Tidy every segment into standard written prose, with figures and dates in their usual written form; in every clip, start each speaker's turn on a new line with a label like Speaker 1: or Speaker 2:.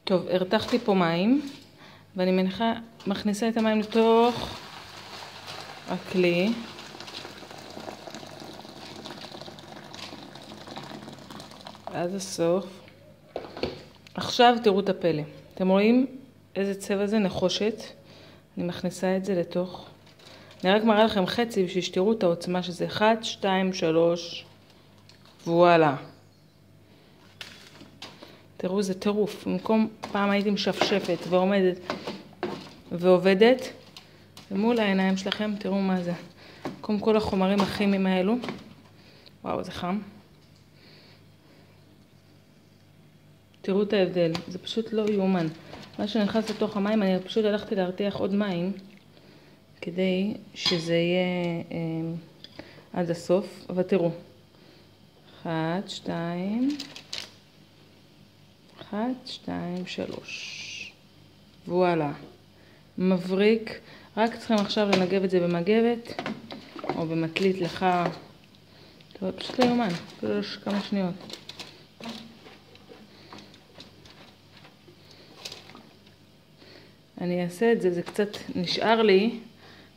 Speaker 1: טוב, הרתחתי פה מים, ואני מכניסה את המים לתוך הכלי. עד הסוף. עכשיו תראו את הפלא. אתם רואים איזה צבע זה? נחושת. אני מכניסה את זה לתוך. אני רק מראה לכם חצי בשביל שתראו את העוצמה שזה 1, 2, 3. וואלה. תראו, זה טירוף. במקום פעם הייתי משפשפת ועומדת ועובדת, ומול העיניים שלכם תראו מה זה. במקום כל החומרים הכימיים האלו. וואו, זה חם. תראו את ההבדל, זה פשוט לא יאומן. מה שנכנס לתוך המים, אני פשוט הלכתי להרתיח עוד מים, כדי שזה יהיה עד הסוף. אבל תראו, 1, 2, 1, 2, 3. וואלה, מבריק. רק צריכים עכשיו לנגב את זה במגבת, או במטלית לך. טוב, פשוט לא יאומן, אפילו כמה שניות. אני אעשה את זה, זה קצת נשאר לי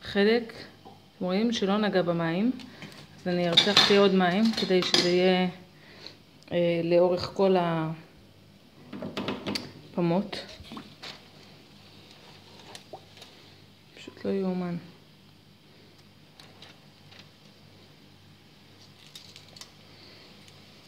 Speaker 1: חלק, אתם רואים שלא נגע במים, אז אני הרתחתי עוד מים כדי שזה יהיה לאורך כל הפמות. פשוט לא יאומן.